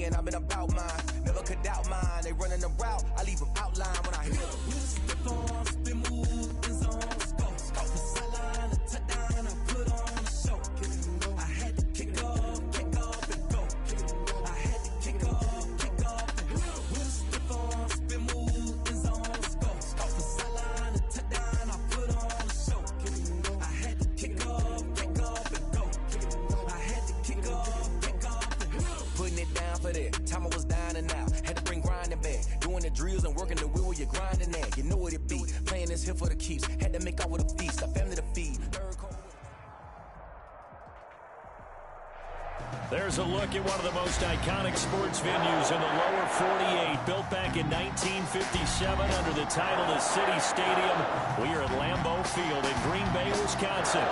saying I've been about mine. Never could doubt mine. They running the route, I leave them outline when I hear them. Spin on, spin move, in zone, let's go. The sideline, a touchdown, I put on a show. I had to kick off and go. I had to kick off and go. Spin on, spin move, in zone, let's go. The sideline, a touchdown, I put on a show. I had to kick off and go. I had to kick off and go. Putting it down for that. Time I was down and out. Had to bring grinding back. Doing the drills and working the wheel where you're grinding at. You know what it be. Playing this here for the keeps. Had to make off with a feast. A family to feed. There's a look at one of the most iconic sports venues in the lower 48. Built back in 1957 under the title of City Stadium. We are at Lambeau Field in Green Bay, Wisconsin.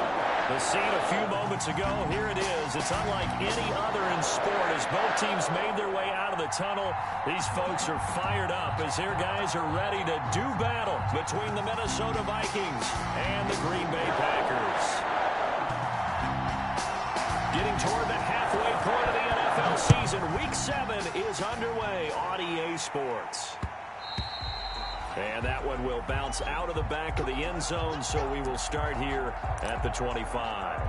The scene a few moments ago, here it is. It's unlike any other in sport as both teams made their way out of the tunnel. These folks are fired up as their guys are ready to do battle between the Minnesota Vikings and the Green Bay Packers. Getting toward the halfway point of the NFL season. Week 7 is underway on EA Sports. And that one will bounce out of the back of the end zone, so we will start here at the 25.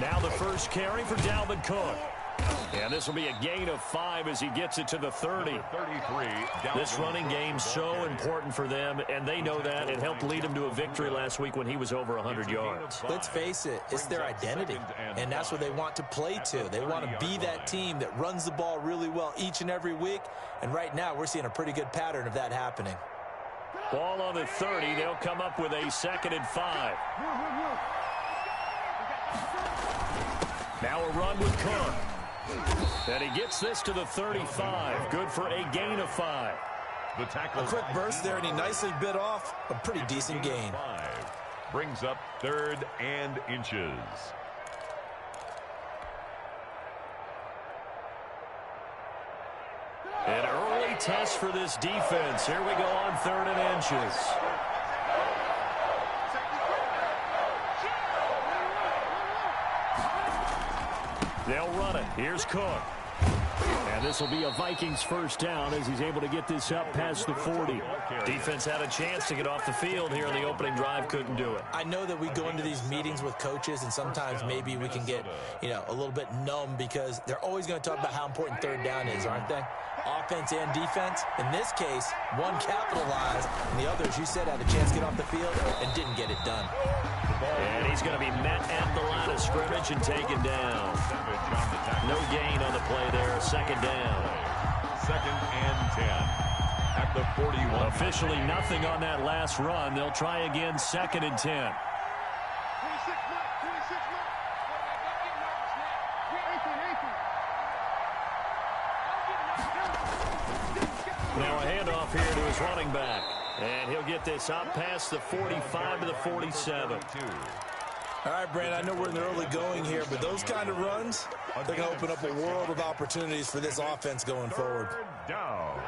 Now the first carry for Dalvin Cook. And this will be a gain of 5 as he gets it to the 30. This running game so important for them, and they know that. It helped lead them to a victory last week when he was over 100 yards. Let's face it, it's their identity, and that's what they want to play to. They want to be that team that runs the ball really well each and every week, and right now we're seeing a pretty good pattern of that happening. Ball on the 30. They'll come up with a 2nd and 5. Now a run with Cook. And he gets this to the 35. Good for a gain of 5. A quick burst there, and he nicely bit off a pretty decent gain. Brings up 3rd and inches. An early test for this defense. Here we go on 3rd and inches. They'll run it. Here's Cook. And this will be a Vikings first down as he's able to get this up past the 40. Defense had a chance to get off the field here in the opening drive. Couldn't do it. I know that we go into these meetings with coaches, and sometimes maybe we can get, a little bit numb because they're always going to talk about how important 3rd down is, aren't they? Offense and defense. In this case, one capitalized, and the others, you said, had a chance to get off the field and didn't get it done. And he's going to be met at the line of scrimmage and taken down. No gain on the play there. 2nd down. 2nd and 10 at the 41. Officially nothing on that last run. They'll try again 2nd and 10. Now a handoff here to his running back. And he'll get this up past the 45 to the 47. All right, Brandon, I know we're in the early going here, but those kind of runs, they're going to open up a world of opportunities for this offense going forward. Down.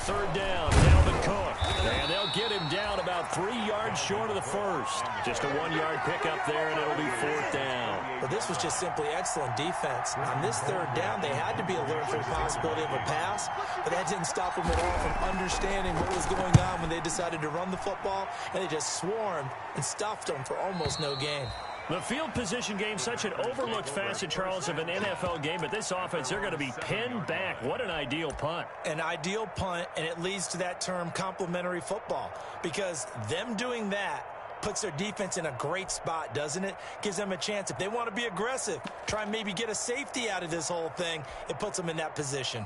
Third down, Dalvin Cook. And they'll get him down about 3 yards short of the first. Just a 1-yard pickup there, and it'll be 4th down. But this was just simply excellent defense. On this 3rd down, they had to be alert for the possibility of a pass, but that didn't stop them at all from understanding what was going on when they decided to run the football, and they just swarmed and stuffed them for almost no gain. The field position game, such an overlooked facet, Charles, of an NFL game, but this offense, they're going to be pinned back. What an ideal punt. An ideal punt, and it leads to that term complementary football, because them doing that puts their defense in a great spot, doesn't it? Gives them a chance. If they want to be aggressive, try and maybe get a safety out of this whole thing, it puts them in that position.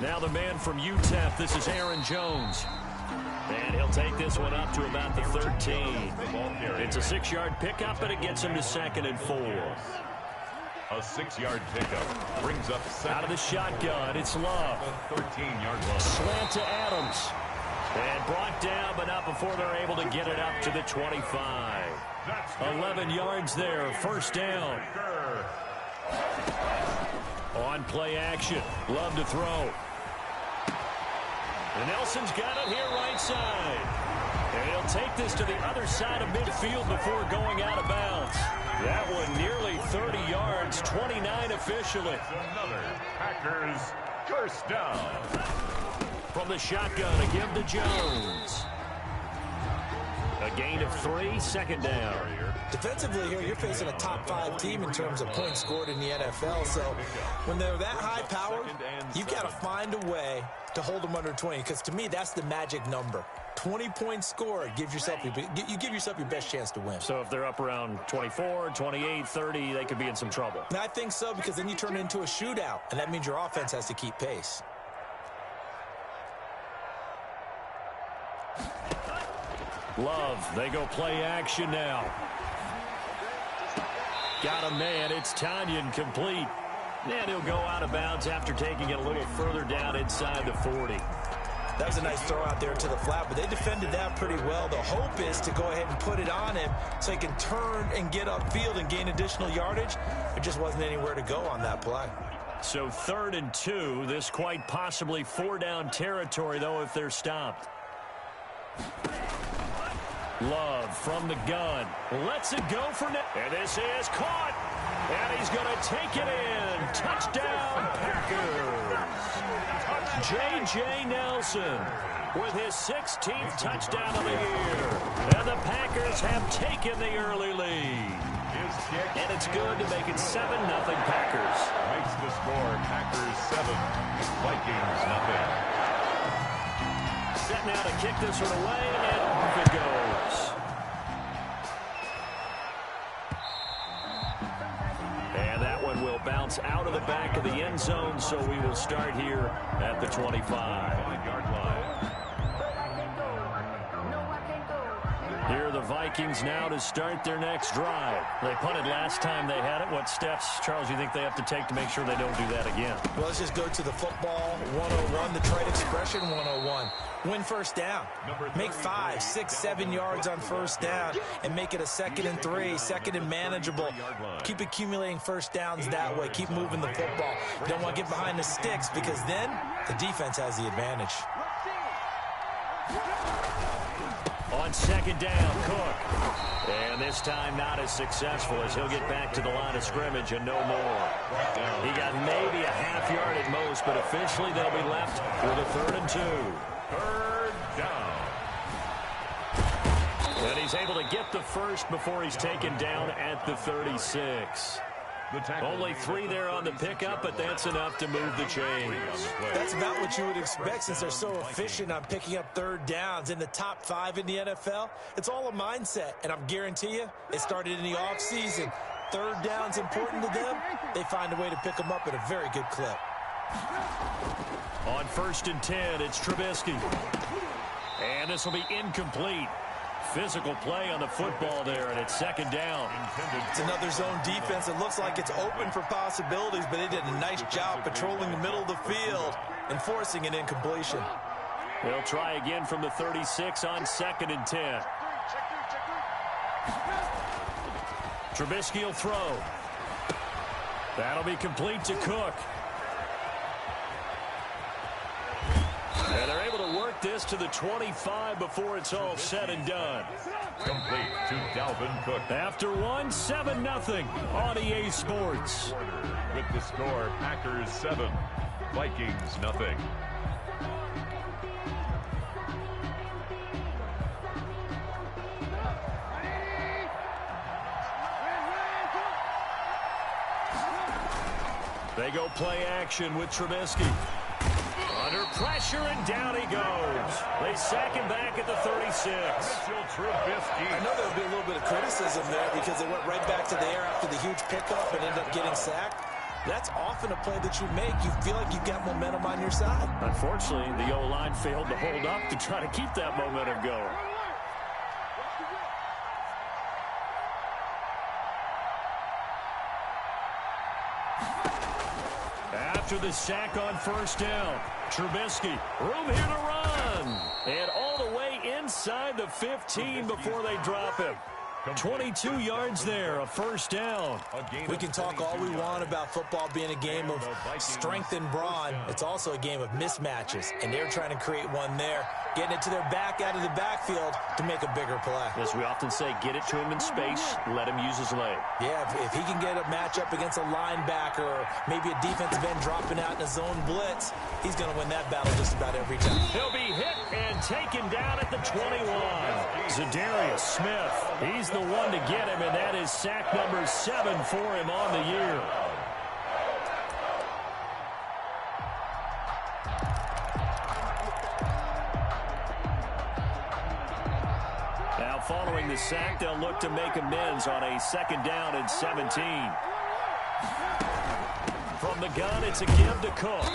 Now the man from UTEP, this is Aaron Jones. And he'll take this one up to about the 13. ball carrier. It's a 6-yard pickup, and it gets him to 2nd and 4. A 6-yard pickup brings up second. Out of the shotgun, it's Love. 13-yard line. Slant to Adams. And brought down, but not before they're able to get it up to the 25. 11 yards there, first down. On play action, Love to throw. And Nelson's got it here right side. And he'll take this to the other side of midfield before going out of bounds. That one nearly 30 yards, 29 officially. Another Packers first down. From the shotgun, a give to Jones. A gain of 3, second down. Defensively here, you're facing a top 5 team in terms of points scored in the NFL. So when they're that high powered, you've got to find a way to hold them under 20. Because to me, that's the magic number. 20 points scored gives yourself you give yourself your best chance to win. So if they're up around 24, 28, 30, they could be in some trouble. And I think so, because then you turn it into a shootout, and that means your offense has to keep pace. Love, they go play action now. Got a man, it's Tanyan complete. And he'll go out of bounds after taking it a little further down inside the 40. That was a nice throw out there to the flat, but they defended that pretty well. The hope is to go ahead and put it on him so he can turn and get upfield and gain additional yardage. There just wasn't anywhere to go on that play. So 3rd and 2, this quite possibly 4-down territory, though, if they're stopped. Love from the gun. Lets it go for now. And this is caught. And he's going to take it in. Touchdown, Packers. J.J. Nelson with his 16th touchdown of the year. And the Packers have taken the early lead. And it's good to make it 7-0 Packers. Makes the score Packers 7, Vikings nothing. Set now to kick this one away, and off it goes. And that one will bounce out of the back of the end zone, so we will start here at the 25. 5-yard line. Here are the Vikings now to start their next drive. They punted last time they had it. What steps, Charles, you think they have to take to make sure they don't do that again? Well, let's just go to the football 101, the trade expression 101. Win first down. Make 5, 6, 7 yards on first down and make it a 2nd and 3, 2nd and manageable. Keep accumulating first downs that way. Keep moving the football. You don't want to get behind the sticks because then the defense has the advantage. On 2nd down, Cook. And this time not as successful as he'll get back to the line of scrimmage and no more. He got maybe a half yard at most, but officially they'll be left with a 3rd and 2. 3rd down. And he's able to get the first before he's taken down at the 36. Only 3 there on the pickup, but that's enough to move the chains. That's about what you would expect since they're so efficient on picking up 3rd downs. In the top 5 in the NFL, it's all a mindset, and I'm guarantee you it started in the offseason. 3rd down's important to them. They find a way to pick them up at a very good clip. On 1st and 10, it's Trubisky. And this will be incomplete. Physical play on the football there, and it's 2nd down. It's another zone defense. It looks like it's open for possibilities, but they did a nice job patrolling the middle of the field and forcing an incompletion. They'll try again from the 36 on 2nd and 10. Trubisky will throw. That'll be complete to Cook. And they're able to work this to the 25 before it's all said and done. Complete to Dalvin Cook. After one, 7-0 on EA Sports. With the score, Packers 7, Vikings nothing. They go play action with Trubisky. Under pressure, and down he goes. They sack him back at the 36. I know there'll be a little bit of criticism there because they went right back to the air after the huge pickup and ended up getting sacked. That's often a play that you make. You feel like you've got momentum on your side. Unfortunately, the O-line failed to hold up to try to keep that momentum going. after the sack on first down. Trubisky, room here to run. And all the way inside the 15 before they drop him. 22 yards there, a first down. We can talk all we want about football being a game of strength and brawn. It's also a game of mismatches, and they're trying to create one there, getting it to their back out of the backfield to make a bigger play. As we often say, get it to him in space, let him use his leg. Yeah, if he can get a matchup against a linebacker or maybe a defensive end dropping out in a zone blitz, he's going to win that battle just about every time. He'll be hit and taken down at the 21. Zadarius Smith, he's the one to get him, and that is sack number 7 for him on the year. Now following the sack, they'll look to make amends on a 2nd down and 17. From the gun, it's a give to Cook.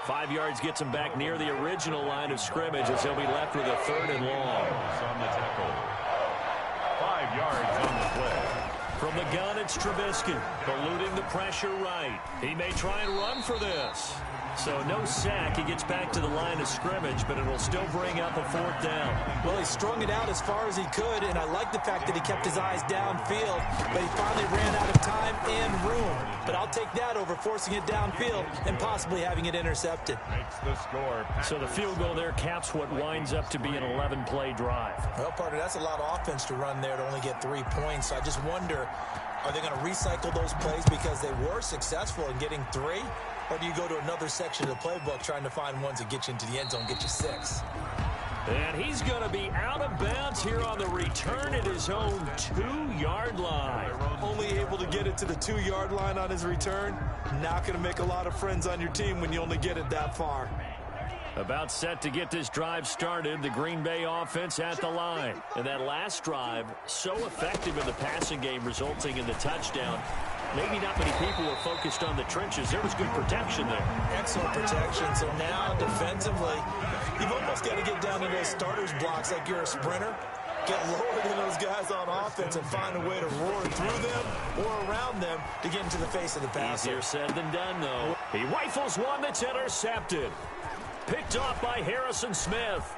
5 yards gets him back near the original line of scrimmage as he'll be left with a 3rd and long. On the tackle. 5 yards on the play. From the gun, it's Trubisky, eluding the pressure right. He may try and run for this. So no sack. He gets back to the line of scrimmage, but it'll still bring up a 4th down. Well, he strung it out as far as he could, and I like the fact that he kept his eyes downfield, but he finally ran out of time and room. But I'll take that over forcing it downfield and possibly having it intercepted. Makes the score. So the field goal there caps what winds up to be an 11-play drive. Well, partner, that's a lot of offense to run there to only get 3 points. So I just wonder, are they going to recycle those plays because they were successful in getting 3? Or do you go to another section of the playbook trying to find ones that get you into the end zone, get you 6? And he's going to be out of bounds here on the return at his own 2-yard line. Only able to get it to the 2-yard line on his return. Not going to make a lot of friends on your team when you only get it that far. About set to get this drive started, the Green Bay offense at the line. And that last drive, so effective in the passing game, resulting in the touchdown. Maybe not many people were focused on the trenches. There was good protection there. Excellent protection. So now, defensively, you've almost got to get down to those starters blocks like you're a sprinter. Get lower than those guys on offense and find a way to roar through them or around them to get into the face of the passer. Easier said than done, though. He rifles one that's intercepted. Picked off by Harrison Smith.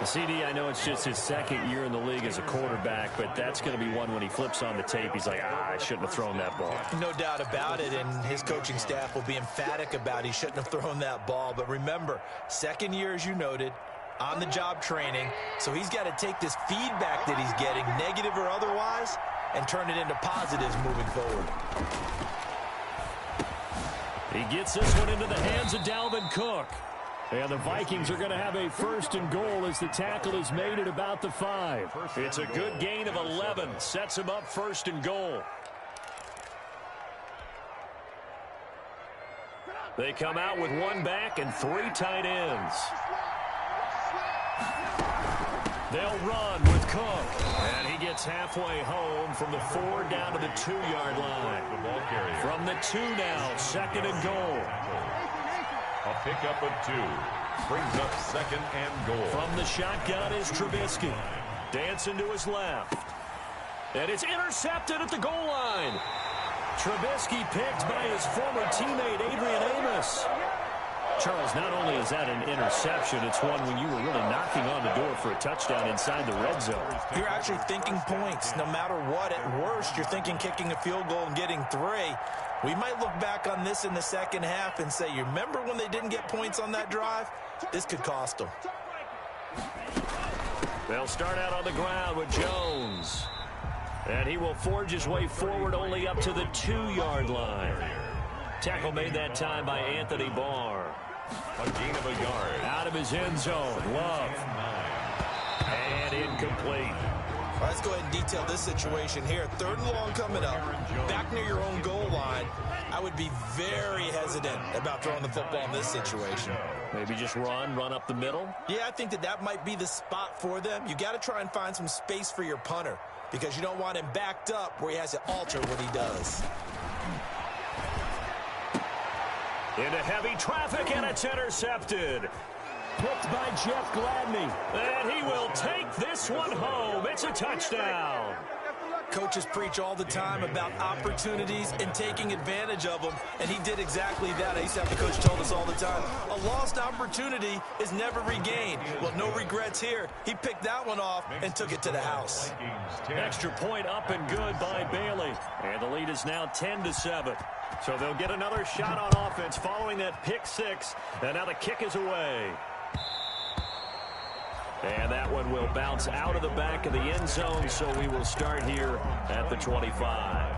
CD, I know it's just his 2nd year in the league as a quarterback, but that's going to be one when he flips on the tape. He's like, I shouldn't have thrown that ball. No doubt about it, and his coaching staff will be emphatic about he shouldn't have thrown that ball. But remember, 2nd year, as you noted, on-the-job training, so he's got to take this feedback that he's getting, negative or otherwise, and turn it into positives moving forward. He gets this one into the hands of Dalvin Cook. And the Vikings are going to have a 1st and goal as the tackle is made at about the 5. It's a good gain of 11. Sets him up 1st and goal. They come out with 1 back and 3 tight ends. They'll run with Cook. And he gets halfway home from the 4 down to the 2-yard line. From the 2 now, 2nd and goal. A pickup of 2. Brings up 2nd and goal. From the shotgun is Trubisky. Dancing to his left. And it's intercepted at the goal line. Trubisky picked by his former teammate Adrian Amos. Charles, not only is that an interception, it's one when you were really knocking on the door for a touchdown inside the red zone. You're actually thinking points. No matter what, at worst, you're thinking kicking a field goal and getting 3. We might look back on this in the 2nd half and say, you remember when they didn't get points on that drive? This could cost them. They'll start out on the ground with Jones. And he will forge his way forward only up to the 2-yard line. Tackle made that time by Anthony Barr. A gain of a yard. Out of his end zone. Love. And incomplete. Let's go ahead and detail this situation here. 3rd and long coming up. Back near your own goal line. I would be very hesitant about throwing the football in this situation. Maybe just run up the middle? Yeah, I think that might be the spot for them. You got to try and find some space for your punter because you don't want him backed up where he has to alter what he does. Into heavy traffic, and it's intercepted. Picked by Jeff Gladney. And he will take this one home. It's a touchdown. Coaches preach all the time about opportunities and taking advantage of them, and he did exactly that. I used to have the coach told us all the time, a lost opportunity is never regained. Well, no regrets here. He picked that one off and took it to the house. Extra point up and good by Bailey. And the lead is now 10-7. So they'll get another shot on offense following that pick six. And now the kick is away. And that one will bounce out of the back of the end zone, so we will start here at the 25.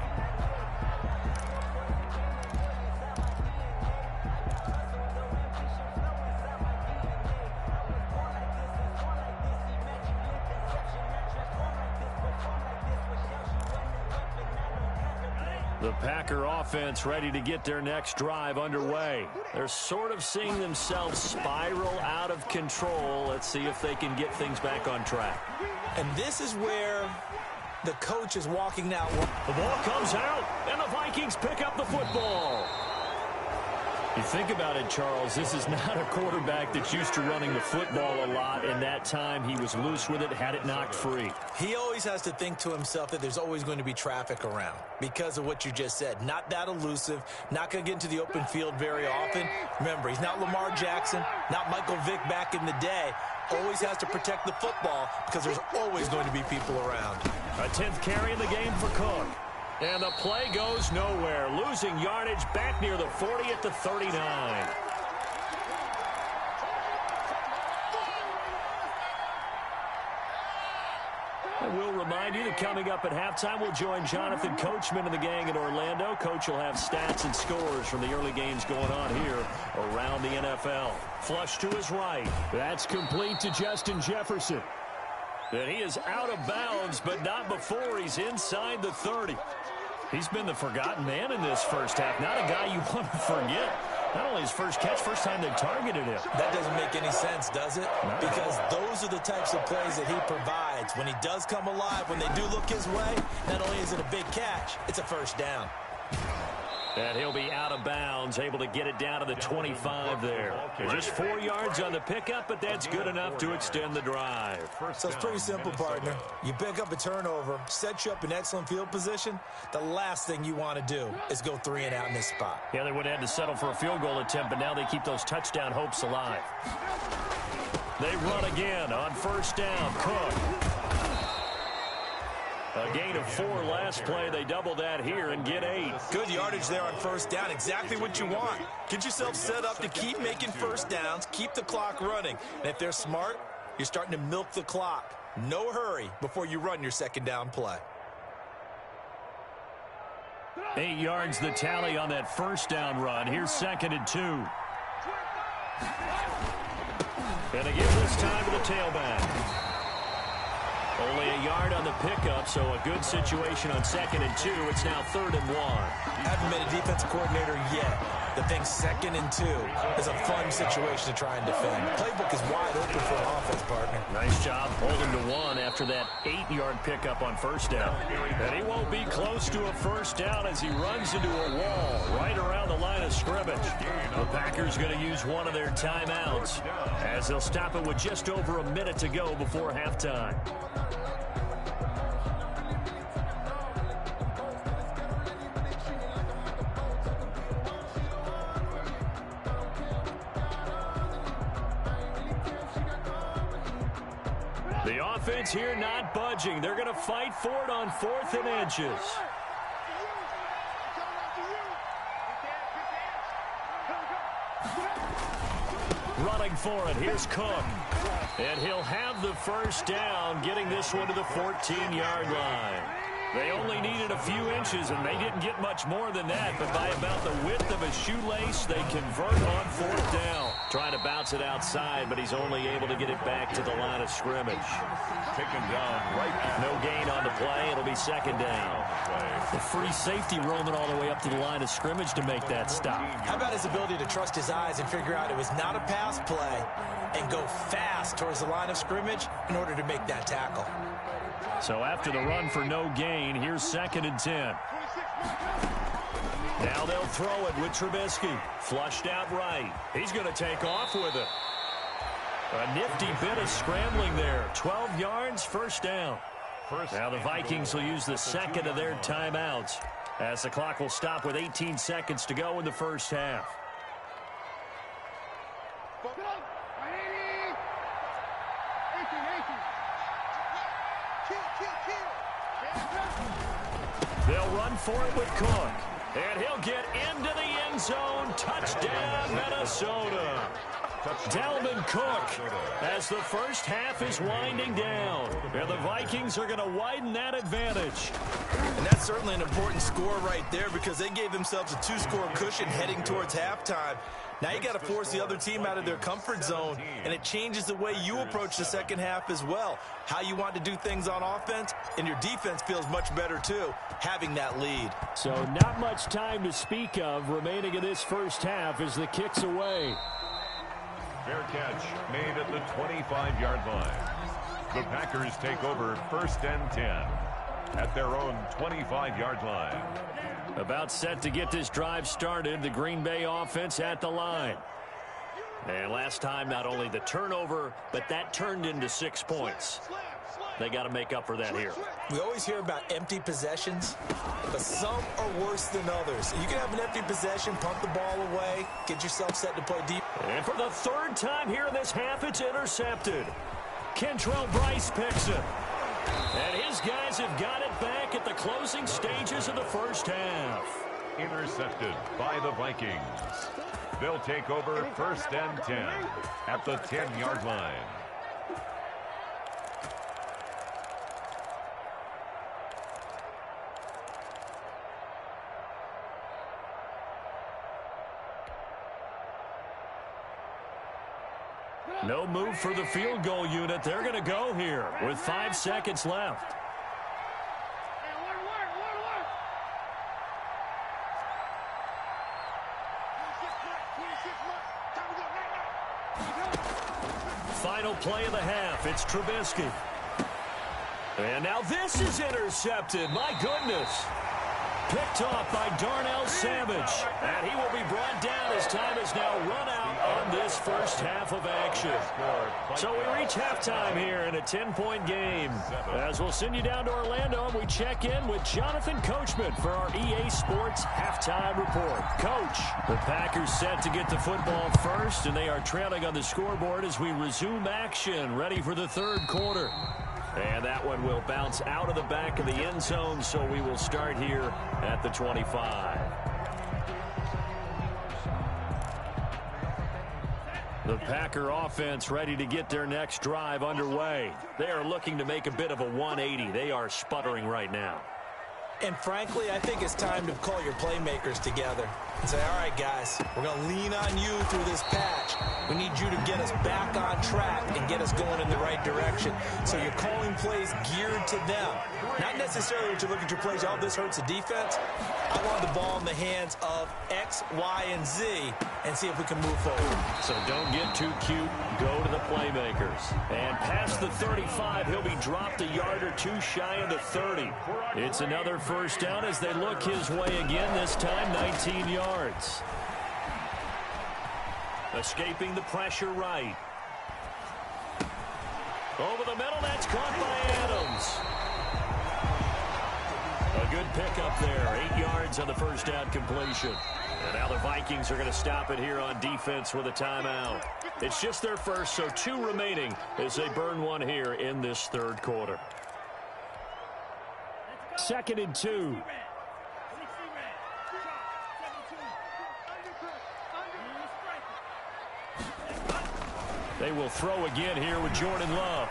The Packer offense ready to get their next drive underway. They're sort of seeing themselves spiral out of control. Let's see if they can get things back on track. And this is where the coach is walking now. The ball comes out, and the Vikings pick up the football. You think about it, Charles, this is not a quarterback that's used to running the football a lot, and that time he was loose with it, had it knocked free. He always has to think to himself that there's always going to be traffic around because of what you just said. Not that elusive, not going to get into the open field very often. Remember, he's not Lamar Jackson, not Michael Vick back in the day. Always has to protect the football because there's always going to be people around. A 10th carry in the game for Cook. And the play goes nowhere. Losing yardage back near the 40 at the 39. I will remind you that coming up at halftime, we'll join Jonathan Coachman and the gang in Orlando. Coach will have stats and scores from the early games going on here around the NFL. Flush to his right. That's complete to Justin Jefferson. And he is out of bounds, but not before he's inside the 30. He's been the forgotten man in this first half. Not a guy you want to forget. Not only his first catch, first time they targeted him. That doesn't make any sense, does it? Because those are the types of plays that he provides. When he does come alive, when they do look his way, not only is it a big catch, it's a first down. And he'll be out of bounds, able to get it down to the 25 there. Just 4 yards on the pickup, but that's good enough to extend the drive. So it's pretty simple, partner. You pick up a turnover, sets you up in excellent field position. The last thing you want to do is go 3 and out in this spot. Yeah, they would have had to settle for a field goal attempt, but now they keep those touchdown hopes alive. They run again on first down. Cook. A gain of 4 last play. They double that here and get 8. Good yardage there on first down. Exactly what you want. Get yourself set up to keep making first downs, keep the clock running. And if they're smart, you're starting to milk the clock. No hurry before you run your second down play. 8 yards the tally on that first down run. Here's 2nd and 2. And they give this time to the tailback. Only a yard on the pickup, so a good situation on 2nd and 2. It's now 3rd and 1. Haven't been a defensive coordinator yet. The thing 2nd and 2 is a fun situation to try and defend. Playbook is wide open for an offense, partner. Nice job holding to 1 after that 8-yard pickup on first down. And he won't be close to a first down as he runs into a wall right around the line of scrimmage. The Packers going to use one of their timeouts as they'll stop it with just over a minute to go before halftime. The offense here not budging. They're going to fight for it on 4th and inches. Running for it. Here's Cook. And he'll have the first down, getting this one to the 14-yard line. They only needed a few inches, and they didn't get much more than that. But by about the width of a shoelace, they convert on 4th down. Trying to bounce it outside, but he's only able to get it back to the line of scrimmage. Taken down right. No gain on the play. It'll be 2nd down. The free safety roaming all the way up to the line of scrimmage to make that stop. How about his ability to trust his eyes and figure out it was not a pass play and go fast towards the line of scrimmage in order to make that tackle? So after the run for no gain, here's 2nd and 10. Now they'll throw it with Trubisky. Flushed out right. He's going to take off with it. A nifty bit of scrambling there. 12 yards, first down. Now the Vikings will use the second of their timeouts as the clock will stop with 18 seconds to go in the first half. They'll run for it with Cook. And he'll get into the end zone. Touchdown, Minnesota. Dalvin Cook as the first half is winding down. And the Vikings are going to widen that advantage. And that's certainly an important score right there because they gave themselves a 2-score cushion heading towards halftime. Now you got to force the other team out of their comfort zone, and it changes the way you approach the second half as well. How you want to do things on offense, and your defense feels much better too, having that lead. So not much time to speak of remaining in this first half as the kick's away. Fair catch made at the 25-yard line. The Packers take over 1st and 10 at their own 25-yard line. About set to get this drive started, the Green Bay offense at the line. And last time, not only the turnover, but that turned into 6 points. They got to make up for that here. We always hear about empty possessions, but some are worse than others. You can have an empty possession, punt the ball away, get yourself set to play deep. And for the third time here in this half, it's intercepted. Kentrell Bryce picks it. And his guys have got it back at the closing stages of the first half. Intercepted by the Vikings. They'll take over 1st and 10 at the 10-yard line. No move for the field goal unit. They're going to go here with 5 seconds left. Final play of the half. It's Trubisky. And now this is intercepted. My goodness. Picked off by Darnell Savage. And he will be brought down as time is now run out on this first half of action. So we reach halftime here in a 10-point game. As we'll send you down to Orlando and we check in with Jonathan Coachman for our EA Sports Halftime Report. Coach, the Packers set to get the football first, and they are trailing on the scoreboard as we resume action, ready for the third quarter. And that one will bounce out of the back of the end zone, so we will start here at the 25. The Packer offense ready to get their next drive underway. They are looking to make a bit of a 180. They are sputtering right now. And frankly, I think it's time to call your playmakers together and say, all right, guys, we're going to lean on you through this patch. We need you to get us back on track and get us going in the right direction. So you're calling plays geared to them. Not necessarily that you look at your plays, oh, this hurts the defense. I want the ball in the hands of X, Y, and Z and see if we can move forward. So don't get too cute. Go to the playmakers. And past the 35, he'll be dropped a yard or two shy of the 30. It's another first down as they look his way again, this time 19 yards. Escaping the pressure right. Over the middle, that's caught by Adams. A good pickup there, 8 yards on the first down completion. And now the Vikings are going to stop it here on defense with a timeout. It's just their first, so 2 remaining as they burn one here in this third quarter. 2nd and 2. They will throw again here with Jordan Love.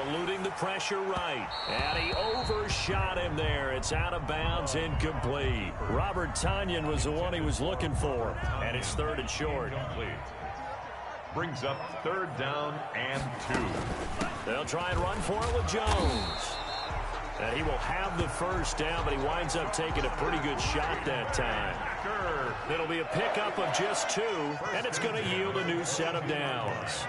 Eluding the pressure right. And he overshot him there. It's out of bounds, incomplete. Robert Tonyan was the one he was looking for. And it's 3rd and short. Brings up 3rd down and 2. They'll try and run for it with Jones. And he will have the first down, but he winds up taking a pretty good shot that time. It'll be a pickup of just 2, and it's going to yield a new set of downs.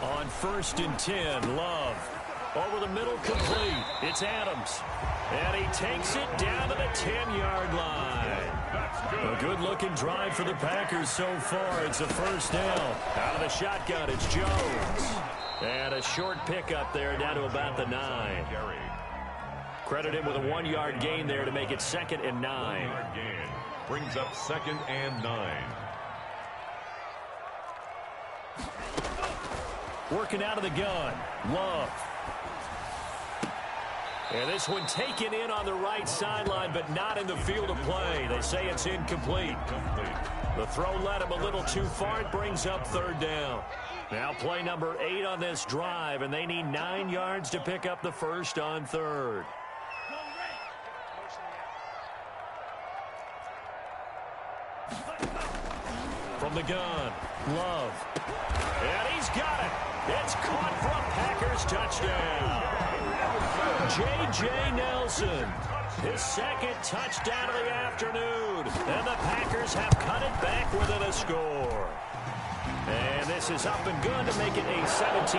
On 1st and 10, Love. Over the middle, complete. It's Adams. And he takes it down to the 10-yard line. A good-looking drive for the Packers so far. It's a first down. Out of the shotgun, it's Jones. And a short pickup there down to about the 9. Credit him with a 1-yard gain there to make it 2nd and 9. Brings up 2nd and 9. Working out of the gun. Love. And this one taken in on the right sideline, but not in the field of play. They say it's incomplete. The throw led him a little too far. It brings up 3rd down. Now play number 8 on this drive, and they need 9 yards to pick up the first on 3rd. From the gun, Love. And he's got it. It's caught for a Packers touchdown. J.J. Nelson, his 2nd touchdown of the afternoon. And the Packers have cut it back within a score. And this is up and good to make it a 17-14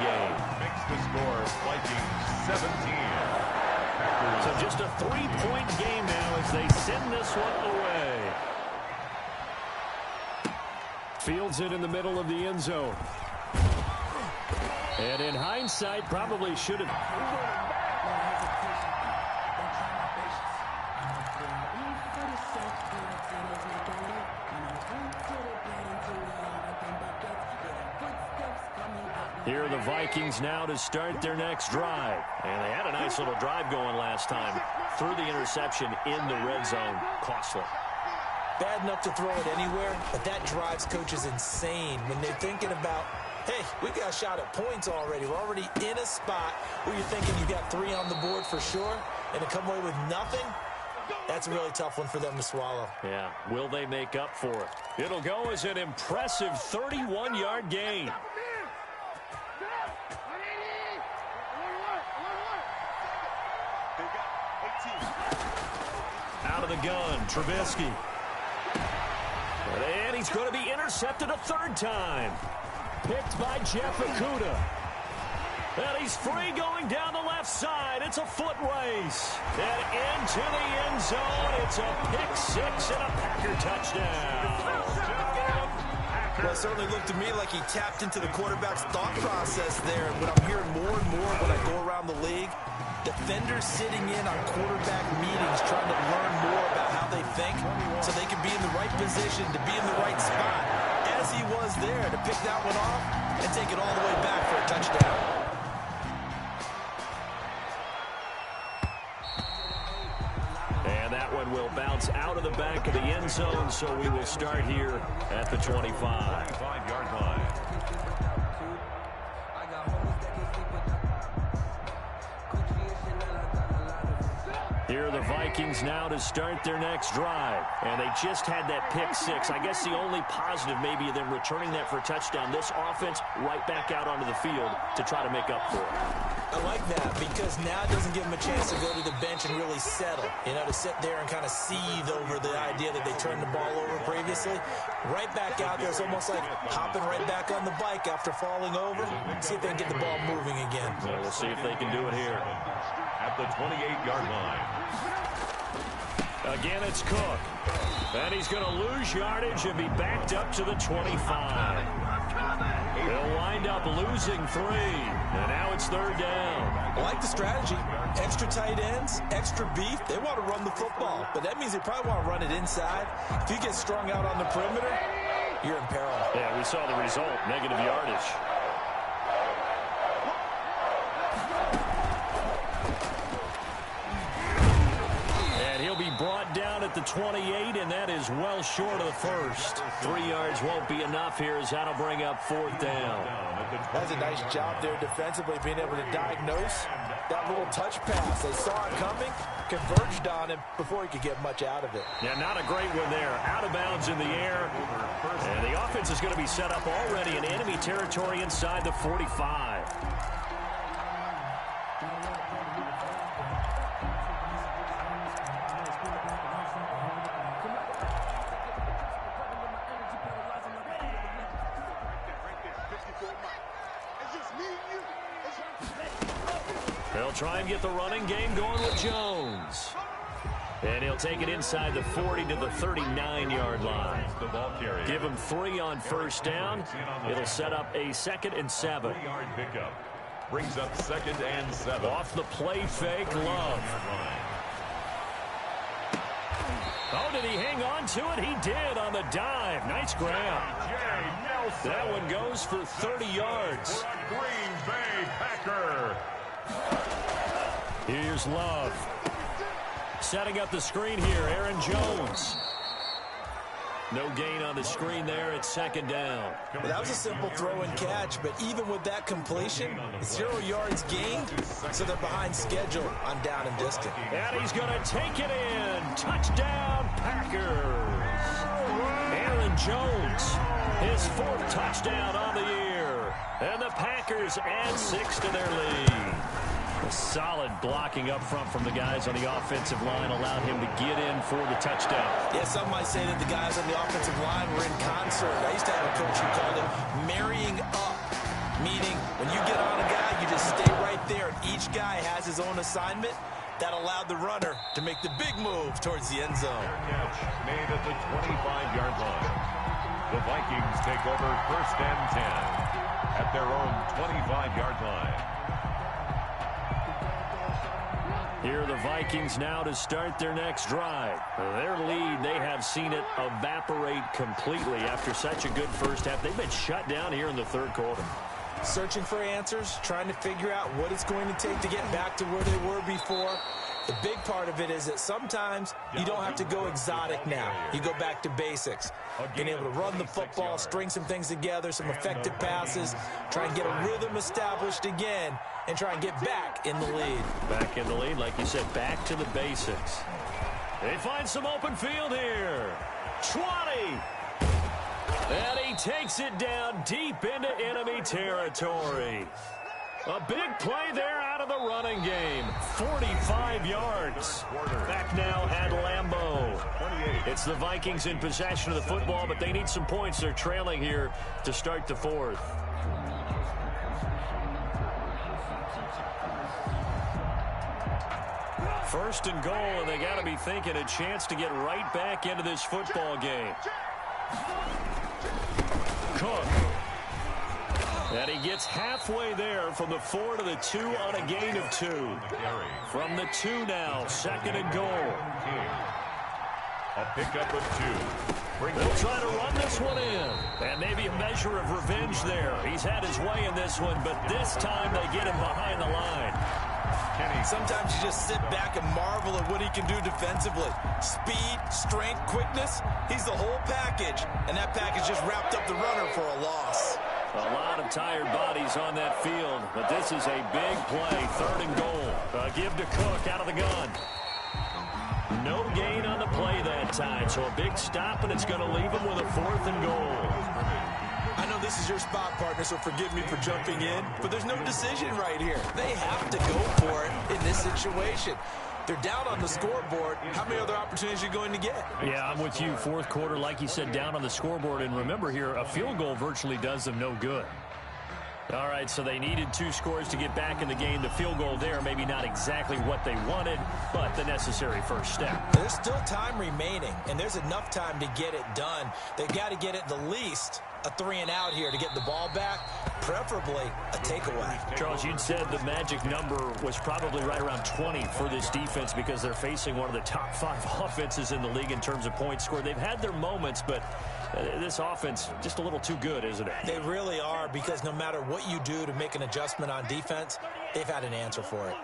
game. Makes the score Vikings 17. Packers. So just a 3-point game now as they send this one away. Fields it in the middle of the end zone. And in hindsight, probably should have. Here are the Vikings now to start their next drive. And they had a nice little drive going last time. Threw the interception in the red zone. Costly. Bad enough to throw it anywhere, but that drives coaches insane when they're thinking about, hey, we got a shot at points already. We're already in a spot where you're thinking you got 3 on the board for sure, and to come away with nothing, that's a really tough one for them to swallow. Yeah, will they make up for it? It'll go as an impressive 31-yard gain. Out of the gun, Trubisky. And he's going to be intercepted a 3rd time. Picked by Jeff Okudah. And he's free going down the left side. It's a foot race. And into the end zone. It's a pick-6 and a Packer touchdown. Well, it certainly looked to me like he tapped into the quarterback's thought process there. And what I'm hearing more and more when I go around the league, defenders sitting in on quarterback meetings trying to learn more about how they think so they can be in the right position to be in the right spot, as he was there to pick that one off and take it all the way back for a touchdown. And that one will bounce out of the back of the end zone, so we will start here at the 25-yard line. Here are the Vikings now to start their next drive. And they just had that pick-6. I guess the only positive maybe of them returning that for a touchdown. This offense right back out onto the field to try to make up for it. I like that because now it doesn't give them a chance to go to the bench and really settle. You know, to sit there and kind of seethe over the idea that they turned the ball over previously. Right back out there. It's almost like hopping right back on the bike after falling over. See if they can get the ball moving again. Well, we'll see if they can do it here. At the 28-yard line. Again, it's Cook. And he's going to lose yardage and be backed up to the 25. He'll wind up losing 3. And now it's 3rd down. I like the strategy. Extra tight ends, extra beef. They want to run the football. But that means they probably want to run it inside. If you get strung out on the perimeter, you're in peril. Yeah, we saw the result. Negative yardage. Brought down at the 28, and that is well short of the first. 3 yards won't be enough here as that'll bring up 4th down. That's a nice job there defensively, being able to diagnose that little touch pass. They saw it coming, converged on him before he could get much out of it. Yeah, not a great one there. Out of bounds in the air. And the offense is going to be set up already in enemy territory inside the 45. They'll try and get the running game going with Jones. And he'll take it inside the 40 to the 39-yard line. Give him 3 on first down. It'll set up a 2nd and 7. 3-yard pickup. Brings up 2nd and 7. Off the play fake, Love. Oh, did he hang on to it? He did on the dive. Nice grab. That one goes for 30 yards. For a Green Bay Packer. Here's Love. Setting up the screen here, Aaron Jones. No gain on the screen there. It's 2nd down. Well, that was a simple throw and catch, but even with that completion, 0 yards gained, so they're behind schedule on down and distant. And he's going to take it in. Touchdown, Packers. Aaron Jones, his 4th touchdown on the year. And the Packers add 6 to their lead. A solid blocking up front from the guys on the offensive line allowed him to get in for the touchdown. Yeah, some might say that the guys on the offensive line were in concert. I used to have a coach who called it marrying up, meaning when you get on a guy, you just stay right there, and each guy has his own assignment. That allowed the runner to make the big move towards the end zone. Catch made at the 25-yard line. The Vikings take over 1st and 10 at their own 25-yard line. Here are the Vikings now to start their next drive. Their lead, they have seen it evaporate completely after such a good first half. They've been shut down here in the 3rd quarter. Searching for answers, trying to figure out what it's going to take to get back to where they were before. The big part of it is that sometimes you don't have to go exotic now. You go back to basics. Being able to run the football, string some things together, some effective passes, try and get a rhythm established again, and try and get back in the lead. Back in the lead, like you said, back to the basics. They find some open field here. 20. And he takes it down deep into enemy territory. A big play there out of the running game. 45 yards. Back now at Lambeau. It's the Vikings in possession of the football, but they need some points. They're trailing here to start the 4th. First and goal, and they got to be thinking a chance to get right back into this football game. Cook. And he gets halfway there from the 4 to the 2 on a gain of 2. From the 2 now, 2nd and goal. A pickup of 2. They'll try to run this one in. And maybe a measure of revenge there. He's had his way in this one, but this time they get him behind the line. Sometimes you just sit back and marvel at what he can do defensively. Speed, strength, quickness, he's the whole package. And that package just wrapped up the runner for a loss. A lot of tired bodies on that field, but this is a big play, 3rd and goal. Give to Cook out of the gun. No gain on the play that time, so a big stop, and it's going to leave him with a 4th and goal. I know this is your spot, partner, so forgive me for jumping in, but there's no decision right here. They have to go for it in this situation. They're down on the scoreboard. How many other opportunities are you going to get? Yeah, I'm with you. 4th quarter, like you said, down on the scoreboard. And remember here, a field goal virtually does them no good. All right, so they needed 2 scores to get back in the game. The field goal there, maybe not exactly what they wanted, but the necessary first step. There's still time remaining, and there's enough time to get it done. They've got to get it the least a 3 and out here to get the ball back, preferably a takeaway. Charles, you'd said the magic number was probably right around 20 for this defense because they're facing one of the top 5 offenses in the league in terms of points scored. They've had their moments, but this offense just a little too good, isn't it? They really are, because no matter what you do to make an adjustment on defense, they've had an answer for it.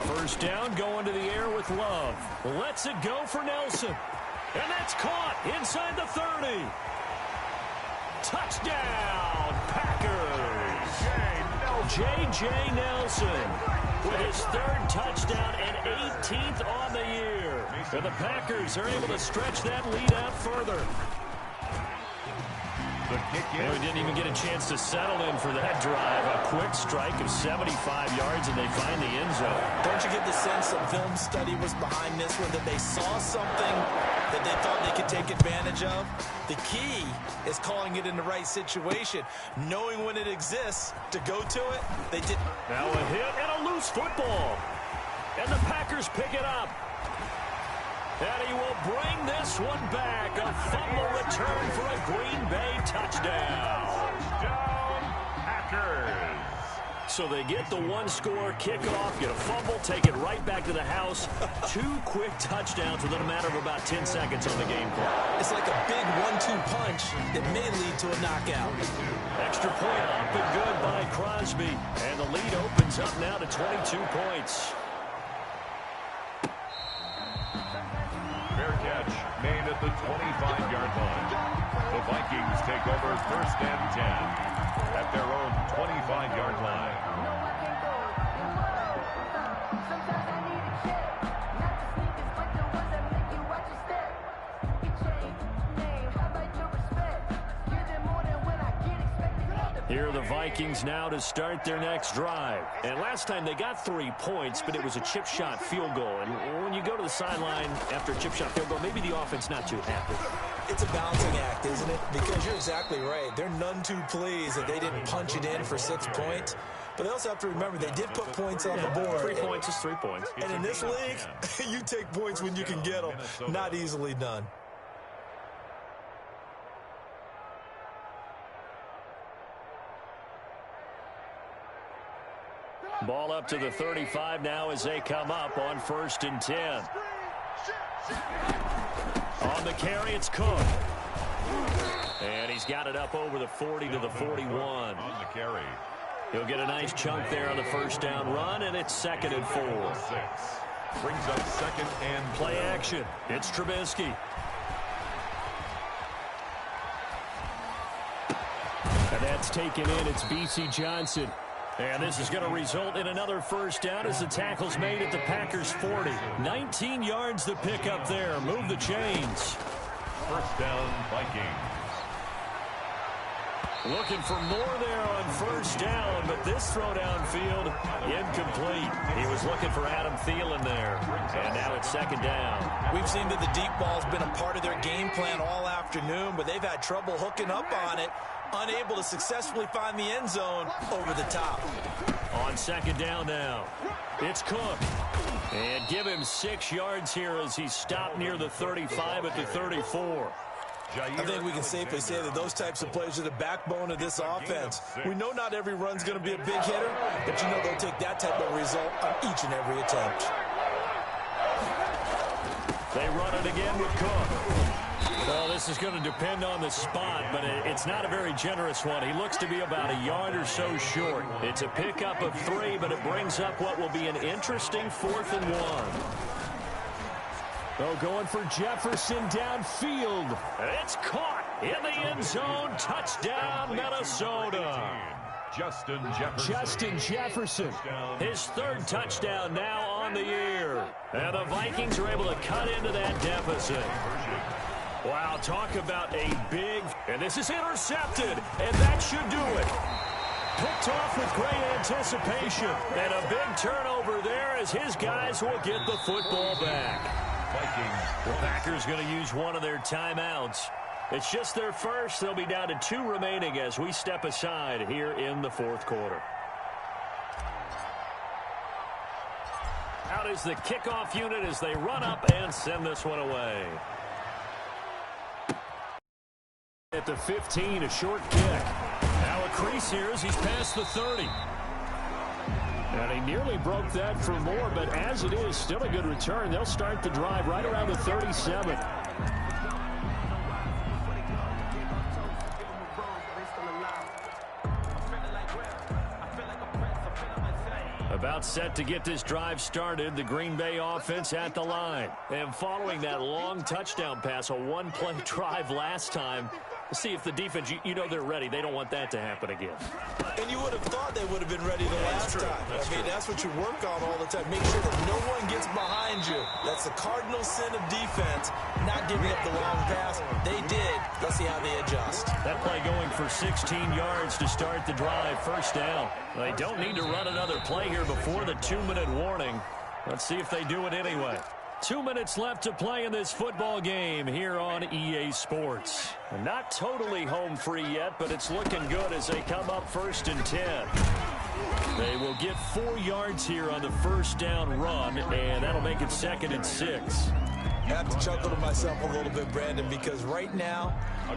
First down, going to the air with Love. Lets it go for Nelson. And that's caught inside the 30. Touchdown, Packers. J.J. Nelson with his 3rd touchdown and 18th on the year. And the Packers are able to stretch that lead out further. And we didn't even get a chance to settle in for that drive. A quick strike of 75 yards, and they find the end zone. Don't you get the sense that film study was behind this one, that they saw something that they thought they can take advantage of. The key is calling it in the right situation, knowing when it exists to go to it. They did. Now a hit and a loose football. And the Packers pick it up. And he will bring this one back. A fumble return for a Green Bay touchdown. Touchdown, Packers. So they get the one-score kickoff, get a fumble, take it right back to the house. 2 quick touchdowns within a matter of about 10 seconds on the game clock. It's like a big 1-2 punch that may lead to a knockout. Extra point up and good by Crosby. And the lead opens up now to 22 points. Fair catch made at the 25-yard line. The Vikings take over 1st and 10 at their own 25-yard line. Here are the Vikings now to start their next drive. And last time they got 3 points, but it was a chip shot field goal. And when you go to the sideline after a chip shot field goal, maybe the offense not too happy. It's a balancing act, isn't it? Because you're exactly right. They're none too pleased that they didn't punch it in for 6 points. But they also have to remember they did put points on the board. 3 points is 3 points. And in this league, you take points when you can get them. Not easily done. Ball up to the 35 now as they come up on 1st and 10. On the carry, it's Cook. And he's got it up over the 40 to the 41. On the carry. He'll get a nice chunk there on the 1st down run, and it's 2nd and 4. 6. Brings up 2nd and Play action. It's Trubisky. And that's taken in. It's B.C. Johnson. And this is going to result in another 1st down as the tackle's made at the Packers' 40. 19 yards to pick up there. Move the chains. 1st down, Vikings. Looking for more there on 1st down, but this throw downfield incomplete. He was looking for Adam Thielen there. And now it's 2nd down. We've seen that the deep ball's been a part of their game plan all afternoon, but they've had trouble hooking up on it. Unable to successfully find the end zone over the top. On 2nd down now, it's Cook. And give him 6 yards here as he's stopped near the 35 at the 34. I think we can safely say that those types of plays are the backbone of this offense. We know not every run's going to be a big hitter, but you know they'll take that type of result on each and every attempt. They run it again with Cook. Well, this is going to depend on the spot, but it's not a very generous one. He looks to be about a yard or so short. It's a pickup of 3, but it brings up what will be an interesting 4th and 1. Oh, going for Jefferson downfield. It's caught in the end zone. Touchdown, Minnesota. Justin Jefferson. His 3rd touchdown now on the year. And the Vikings are able to cut into that deficit. Wow, talk about a big, and this is intercepted, and that should do it. Picked off with great anticipation, and a big turnover there as his guys will get the football back. The Packers going to use one of their timeouts. It's just their first. They'll be down to 2 remaining as we step aside here in the 4th quarter. Out is the kickoff unit as they run up and send this one away. At the 15, a short kick. Now a crease here as he's past the 30. And he nearly broke that for more, but as it is, still a good return. They'll start the drive right around the 37. About set to get this drive started, the Green Bay offense at the line. And following that long touchdown pass, a one-play drive last time, see if the defense, you know they're ready. They don't want that to happen again. And you would have thought they would have been ready the last time. I mean, that's what you work on all the time. Make sure that no one gets behind you. That's the cardinal sin of defense, not giving up the long pass. They did. Let's see how they adjust. That play going for 16 yards to start the drive. 1st down. They don't need to run another play here before the 2-minute warning. Let's see if they do it anyway. 2 minutes left to play in this football game here on EA Sports. Not totally home free yet, but it's looking good as they come up 1st and 10. They will get 4 yards here on the first down run, and that'll make it 2nd and 6. I have to chuckle to myself a little bit, Brandon, because right now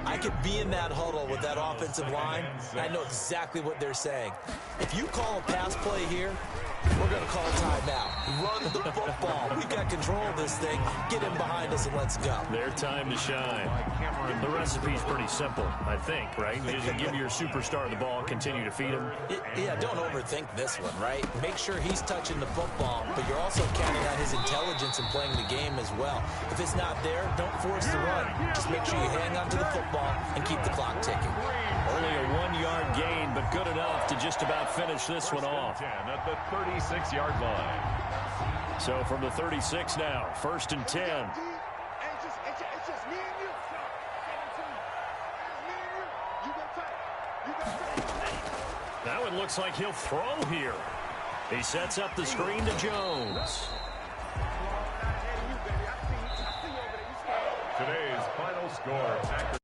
I could be in that huddle with that offensive line, and I know exactly what they're saying. If you call a pass play here, we're going to call a timeout. Run the football. We've got control of this thing. Get him behind us and let's go. Their time to shine. The recipe's pretty simple, I think, right? You just give your superstar the ball, continue to feed him. Yeah, don't overthink this one, right? Make sure he's touching the football, but you're also counting on his intelligence in playing the game as well. If it's not there, don't force the run. Just make sure you hang on to the football and keep the clock ticking. Only a 1-yard gain, but good enough to just about finish this one off. At the 36-yard line. So from the 36 now, 1st and 10. Now it looks like he'll throw here. He sets up the screen to Jones. Today's final score.